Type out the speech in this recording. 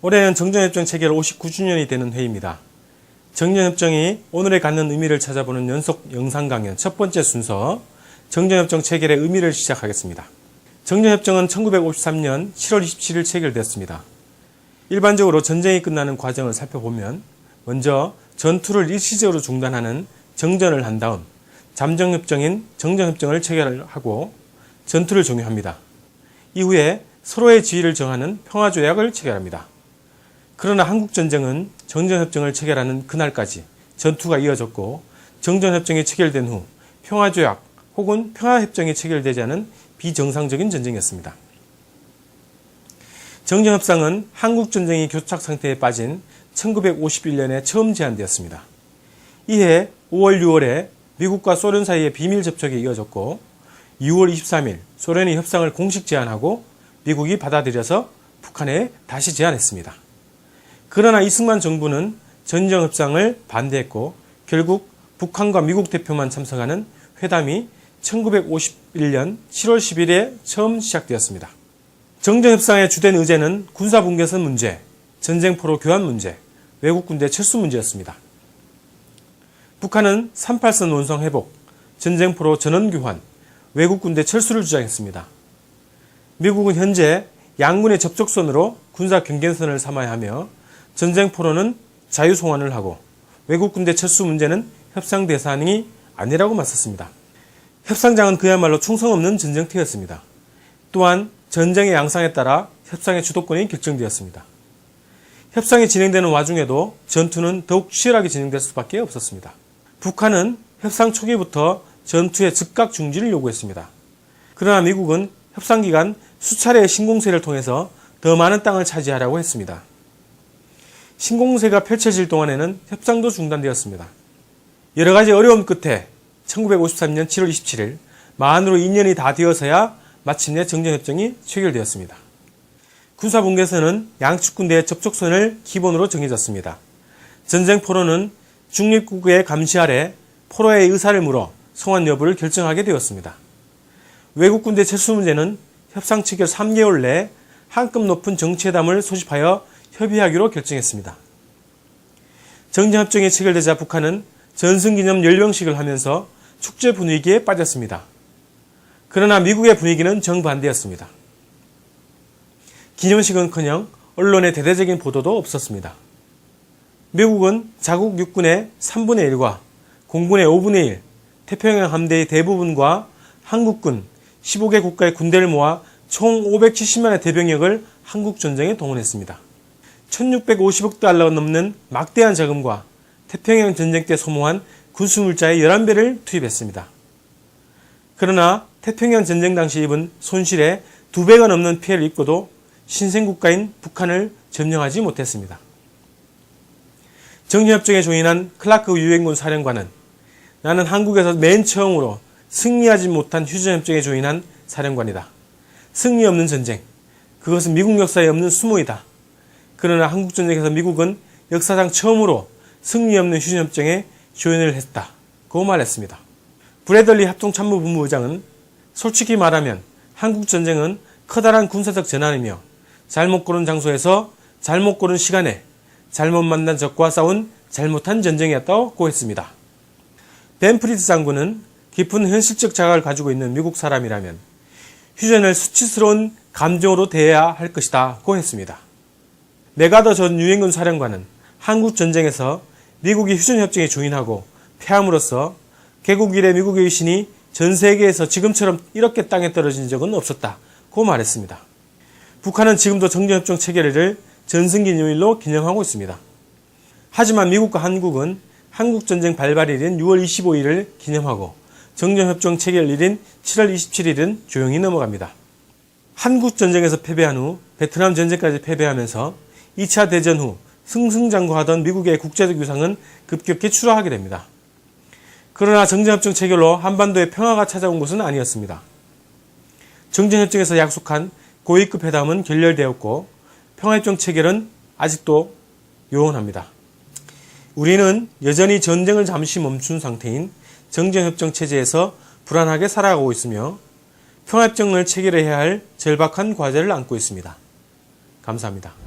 올해는 정전협정 체결 59주년이 되는 해입니다. 정전협정이 오늘에 갖는 의미를 찾아보는 연속 영상 강연 첫 번째 순서, 정전협정 체결의 의미를 시작하겠습니다. 정전협정은 1953년 7월 27일 체결됐습니다. 일반적으로 전쟁이 끝나는 과정을 살펴보면 먼저 전투를 일시적으로 중단하는 정전을 한 다음 잠정협정인 정전협정을 체결하고 전투를 종료합니다. 이후에 서로의 지위를 정하는 평화조약을 체결합니다. 그러나 한국전쟁은 정전협정을 체결하는 그날까지 전투가 이어졌고, 정전협정이 체결된 후 평화조약 혹은 평화협정이 체결되지 않은 비정상적인 전쟁이었습니다. 정전협상은 한국전쟁이 교착 상태에 빠진 1951년에 처음 제안되었습니다. 이해 5월, 6월에 미국과 소련 사이의 비밀 접촉이 이어졌고, 6월 23일 소련이 협상을 공식 제안하고 미국이 받아들여서 북한에 다시 제안했습니다. 그러나 이승만 정부는 정전협상을 반대했고, 결국 북한과 미국 대표만 참석하는 회담이 1951년 7월 10일에 처음 시작되었습니다. 정전협상의 주된 의제는 군사분계선 문제, 전쟁포로 교환 문제, 외국군대 철수 문제였습니다. 북한은 38선 원성 회복, 전쟁포로 전원 교환, 외국군대 철수를 주장했습니다. 미국은 현재 양군의 접촉선으로 군사 경계선을 삼아야 하며, 전쟁포로는 자유송환을 하고 외국군대 철수 문제는 협상 대상이 아니라고 맞섰습니다. 협상장은 그야말로 충성 없는 전쟁터였습니다. 또한 전쟁의 양상에 따라 협상의 주도권이 결정되었습니다. 협상이 진행되는 와중에도 전투는 더욱 치열하게 진행될 수밖에 없었습니다. 북한은 협상 초기부터 전투의 즉각 중지를 요구했습니다. 그러나 미국은 협상 기간 수차례의 신공세를 통해서 더 많은 땅을 차지하라고 했습니다. 신공세가 펼쳐질 동안에는 협상도 중단되었습니다. 여러 가지 어려움 끝에 1953년 7월 27일, 만으로 2년이 다 되어서야 마침내 정전협정이 체결되었습니다. 군사분계선은 양측 군대의 접촉선을 기본으로 정해졌습니다. 전쟁포로는 중립국의 감시 아래 포로의 의사를 물어 송환 여부를 결정하게 되었습니다. 외국군대 철수 문제는 협상 체결 3개월 내에 한급 높은 정치회담을 소집하여 협의하기로 결정했습니다. 정전협정이 체결되자 북한은 전승기념 열병식을 하면서 축제 분위기에 빠졌습니다. 그러나 미국의 분위기는 정반대였습니다. 기념식은커녕 언론의 대대적인 보도도 없었습니다. 미국은 자국 육군의 3분의 1과 공군의 5분의 1, 태평양 함대의 대부분과 한국군 15개 국가의 군대를 모아 총 570만의 대병력을 한국전쟁에 동원했습니다. 1650억 달러가 넘는 막대한 자금과 태평양 전쟁 때 소모한 군수물자의 11배를 투입했습니다. 그러나 태평양 전쟁 당시 입은 손실에 2배가 넘는 피해를 입고도 신생국가인 북한을 점령하지 못했습니다. 정전협정에 조인한 클라크 유엔군 사령관은, 나는 한국에서 맨 처음으로 승리하지 못한 휴전협정에 조인한 사령관이다. 승리 없는 전쟁, 그것은 미국 역사에 없는 수모이다. 그러나 한국전쟁에서 미국은 역사상 처음으로 승리 없는 휴전협정에 조인을 했다고 말했습니다. 브래들리 합동참모본부의장은, 솔직히 말하면 한국전쟁은 커다란 군사적 전환이며 잘못 고른 장소에서 잘못 고른 시간에 잘못 만난 적과 싸운 잘못한 전쟁이었다고 했습니다. 벤프리드 장군은 깊은 현실적 자각을 가지고 있는 미국 사람이라면 휴전을 수치스러운 감정으로 대해야 할 것이다고 했습니다. 메가더 전 유엔군 사령관은 한국전쟁에서 미국이 휴전협정에 조인하고 패함으로써 개국 이래 미국의 위신이 전 세계에서 지금처럼 이렇게 땅에 떨어진 적은 없었다고 말했습니다. 북한은 지금도 정전협정 체결일을 전승기념일로 기념하고 있습니다. 하지만 미국과 한국은 한국전쟁 발발일인 6월 25일을 기념하고 정전협정 체결일인 7월 27일은 조용히 넘어갑니다. 한국전쟁에서 패배한 후 베트남 전쟁까지 패배하면서 2차 대전 후 승승장구하던 미국의 국제적 위상은 급격히 추락하게 됩니다. 그러나 정전협정 체결로 한반도에 평화가 찾아온 것은 아니었습니다. 정전협정에서 약속한 고위급 회담은 결렬되었고 평화협정 체결은 아직도 요원합니다. 우리는 여전히 전쟁을 잠시 멈춘 상태인 정전협정 체제에서 불안하게 살아가고 있으며 평화협정을 체결해야 할 절박한 과제를 안고 있습니다. 감사합니다.